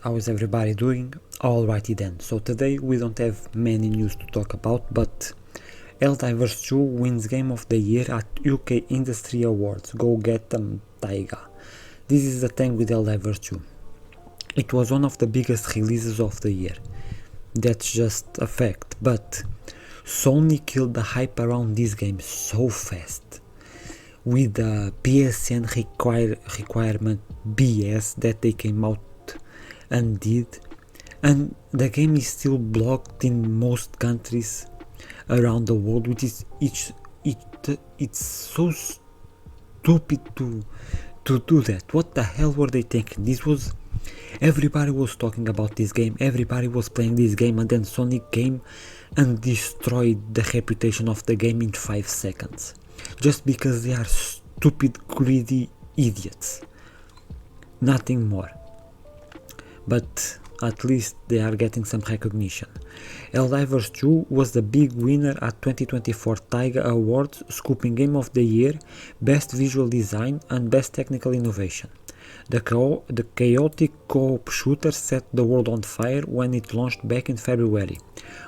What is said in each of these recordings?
How is everybody doing? Alrighty then, so today we don't have many news to talk about, but Helldivers 2 wins Game of the Year at UK Industry Awards. Go get them, Taiga. This is the thing with Helldivers 2. It was one of the biggest releases of the year. That's just a fact, but Sony killed the hype around this game so fast. With the PSN requirement BS that they came out and did, and the game is still blocked in most countries around the world, which is it's so stupid to do that. What the hell were they thinking? Everybody was talking about this game, everybody was playing this game, and then Sony came and destroyed the reputation of the game in 5 seconds just because they are stupid, greedy idiots, nothing more. But at least they are getting some recognition. Helldivers 2 was the big winner at 2024 Taiga Awards, scooping Game of the Year, Best Visual Design and Best Technical Innovation. The chaotic co-op shooter set the world on fire when it launched back in February.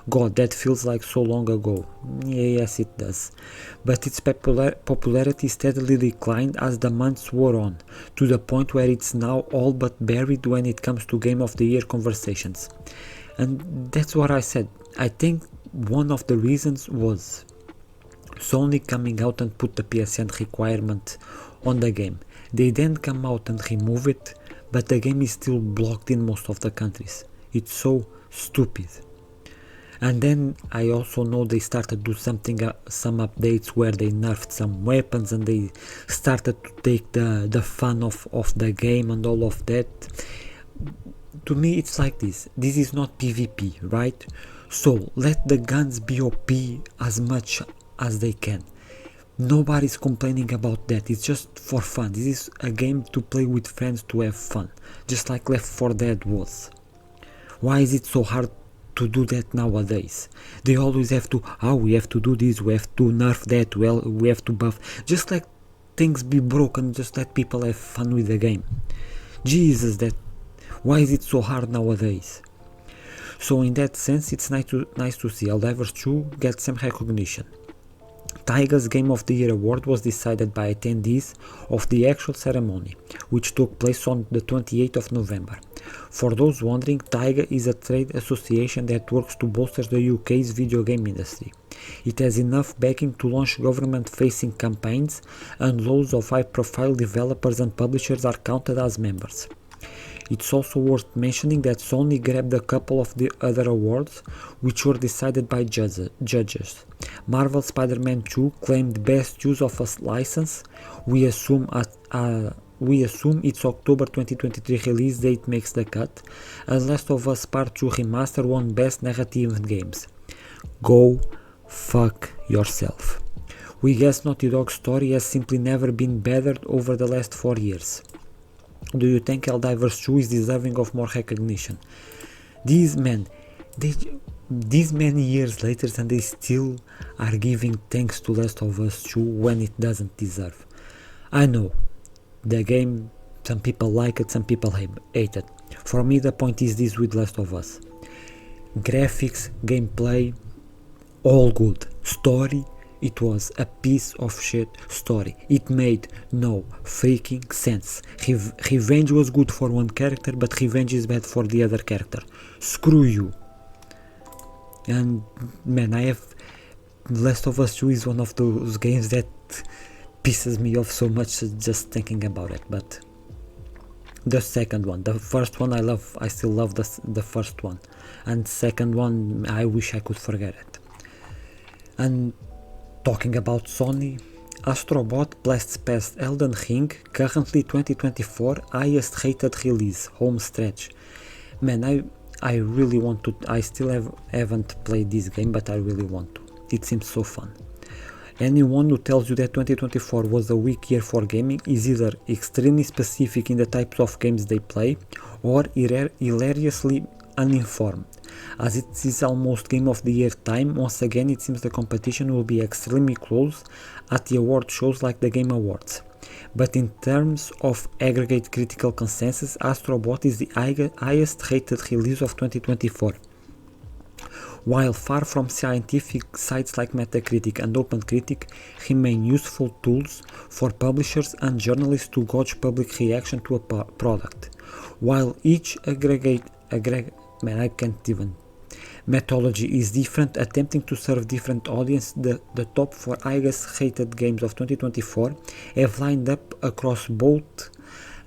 God, that feels like so long ago. Yes, it does. But its popularity steadily declined as the months wore on, to the point where it's now all but buried when it comes to Game of the Year conversations. And that's what I said. I think one of the reasons was Sony coming out and put the PSN requirement on the game. They then come out and remove it, but the game is still blocked in most of the countries. It's so stupid. And then I also know they started to do some updates where they nerfed some weapons and they started to take the fun of the game and all of that. To me it's like this is not PvP, right? So let the guns be OP as much as they can. Nobody's complaining about that, it's just for fun. This is a game to play with friends, to have fun, just like Left 4 Dead was. Why is it so hard to do that nowadays? They always have to, we have to do this, we have to nerf that, well, we have to buff. Just let things be broken, just let people have fun with the game. Jesus, why is it so hard nowadays? So in that sense, it's nice to see Helldivers 2 get some recognition. Taiga's Game of the Year award was decided by attendees of the actual ceremony, which took place on the 28th of November. For those wondering, Taiga is a trade association that works to bolster the UK's video game industry. It has enough backing to launch government-facing campaigns, and loads of high-profile developers and publishers are counted as members. It's also worth mentioning that Sony grabbed a couple of the other awards, which were decided by judges. Marvel Spider-Man 2 claimed Best Use of a License. We assume its October 2023 release date makes the cut. And Last of Us Part 2 Remaster won Best Narrative Games. Go fuck yourself. We guess Naughty Dog's story has simply never been bettered over the last 4 years. Do you think Helldivers 2 is deserving of more recognition? These many years later, and they still are giving thanks to Last of Us 2 when it doesn't deserve. I know, the game, some people like it, some people hate it. For me, the point is this with Last of Us. Graphics, gameplay, all good. Story, it was a piece of shit story. It made no freaking sense. Revenge was good for one character, but revenge is bad for the other character. Screw you. And man, Last of Us 2 is one of those games that pisses me off so much just thinking about it. But the second one, the first one I still love the first one. And second one, I wish I could forget it. And talking about Sony, Astro blasts past Elden Ring, currently 2024 highest rated release, home stretch. Man, I really want to, I still haven't played this game, but I really want to. It seems so fun. Anyone who tells you that 2024 was a weak year for gaming is either extremely specific in the types of games they play, or hilariously uninformed. As it is almost Game of the Year time, once again it seems the competition will be extremely close at the award shows like the Game Awards. but in terms of aggregate critical consensus, Astro Bot is the highest rated release of 2024. While far from scientific, sites like Metacritic and OpenCritic remain useful tools for publishers and journalists to gauge public reaction to a product. While each methodology is different, attempting to serve different audiences, the top 4 highest rated games of 2024 have lined up across both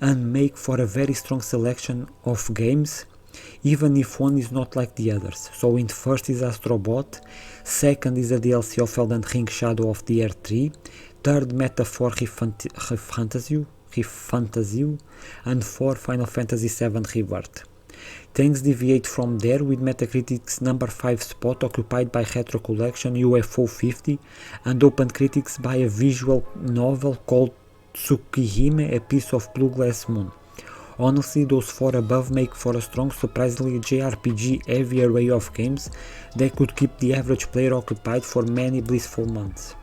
and make for a very strong selection of games, even if one is not like the others. So in first is Astro Bot, second is the DLC of Elden Ring Shadow of the Air 3, third Metaphor Refantasio, and 4 Final Fantasy VII Rebirth. Things deviate from there, with Metacritic's number 5 spot occupied by Retro Collection UFO 50 and OpenCritic's by a visual novel called Tsukihime, A Piece of Blue Glass Moon. Honestly, those 4 above make for a strong, surprisingly JRPG heavy array of games that could keep the average player occupied for many blissful months.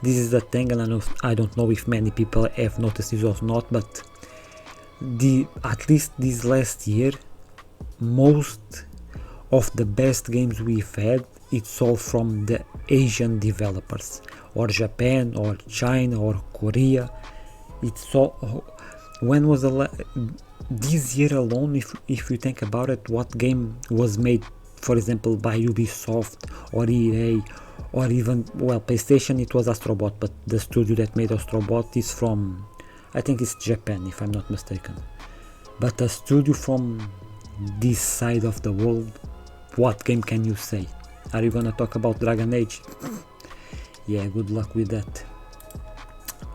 This is the thing, and I don't know if many people have noticed this or not, but at least this last year, most of the best games we've had, it's all from the Asian developers, or Japan, or China, or Korea. It's all. When was this year alone, if you think about it, what game was made, for example, by Ubisoft or EA, or even, well, PlayStation, it was Astro Bot, but the studio that made Astro Bot is from, I think it's Japan, if I'm not mistaken. But a studio from this side of the world, what game can you say? Are you gonna talk about Dragon Age? Yeah, good luck with that.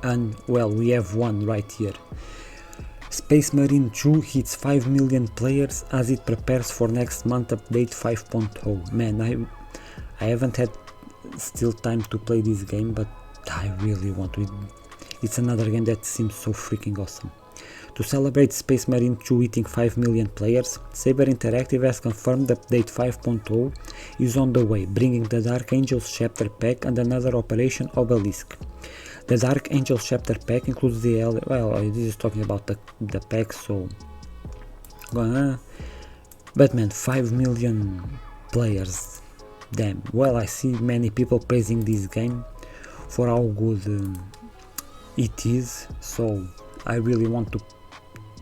And, well, we have one right here. Space Marine 2 hits 5 million players as it prepares for next month update 5.0. Man, I haven't had still time to play this game, but I really want to. It's another game that seems so freaking awesome. To celebrate Space Marine 2 hitting 5 million players, Saber Interactive has confirmed update 5.0 is on the way, bringing the Dark Angels chapter pack and another Operation Obelisk. The Dark Angels chapter pack includes the this is talking about the pack, so but man, 5 million players, damn. Well, I see many people praising this game for how good it is, so I really want to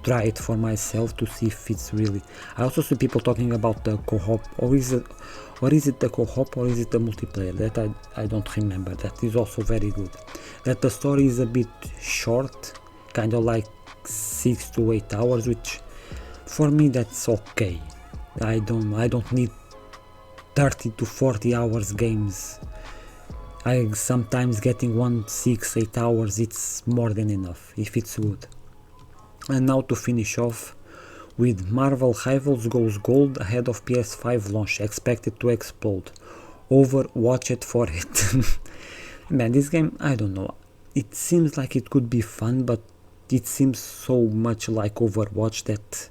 try it for myself to see if it's really. I also see people talking about the co-op, or is it the co-op or is it the multiplayer? That I don't remember. That is also very good. That the story is a bit short, kind of like 6 to 8 hours, which for me that's okay. I don't need 30 to 40 hours games. I sometimes getting 6-8 hours, it's more than enough if it's good. And now to finish off with Marvel Rivals goes gold ahead of PS5 launch, expected to explode. Watch it for it. Man, this game, I don't know, it seems like it could be fun, but it seems so much like Overwatch that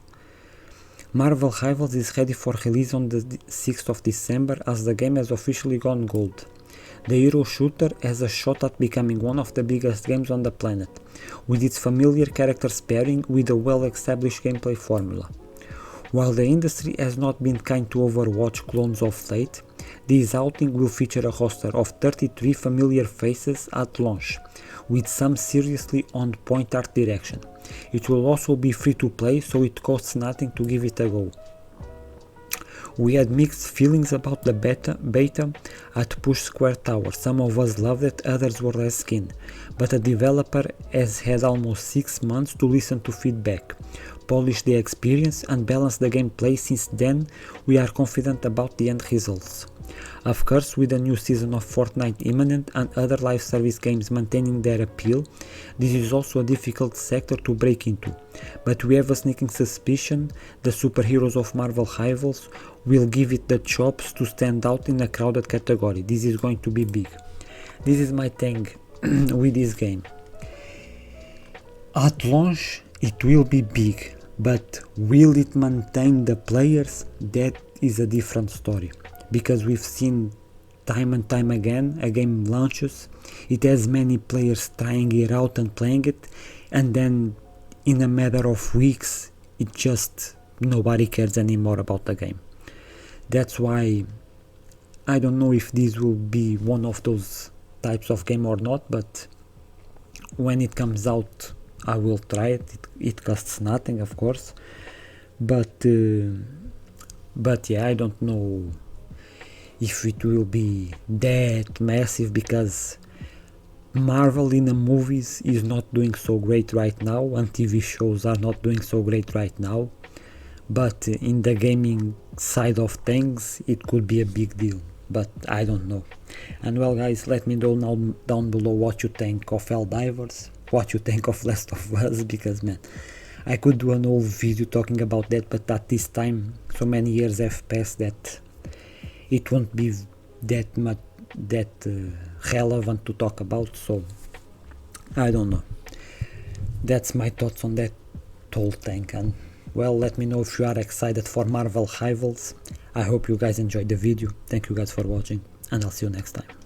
Marvel Rivals is ready for release on the 6th of December as the game has officially gone gold. The hero shooter has a shot at becoming one of the biggest games on the planet, with its familiar characters pairing with a well-established gameplay formula. While the industry has not been kind to Overwatch clones of late, this outing will feature a roster of 33 familiar faces at launch, with some seriously on-point art direction. It will also be free to play, so it costs nothing to give it a go. We had mixed feelings about the beta at Push Square Tower. Some of us loved it, others were less keen, but the developer has had almost 6 months to listen to feedback, polish the experience and balance the gameplay. Since then, we are confident about the end results. Of course, with a new season of Fortnite imminent and other live service games maintaining their appeal, this is also a difficult sector to break into, but we have a sneaking suspicion the superheroes of Marvel Rivals will give it the chops to stand out in a crowded category. This is going to be big. This is my thing with this game. At launch, it will be big, but will it maintain the players? That is a different story. Because we've seen time and time again, a game launches, it has many players trying it out and playing it, and then in a matter of weeks it just nobody cares anymore about the game. That's why I don't know if this will be one of those types of game or not, but when it comes out I will try it. It costs nothing, of course, but yeah, I don't know if it will be that massive, because Marvel in the movies is not doing so great right now, and TV shows are not doing so great right now, but in the gaming side of things it could be a big deal, but I don't know. And well guys, let me know now down below what you think of Helldivers, what you think of Last of Us, because man, I could do an whole video talking about that, but at this time so many years have passed that it won't be that much relevant to talk about, so I don't know. That's my thoughts on that whole thing. And well, let me know if you are excited for Marvel Rivals. I hope you guys enjoyed the video. Thank you guys for watching, and I'll see you next time.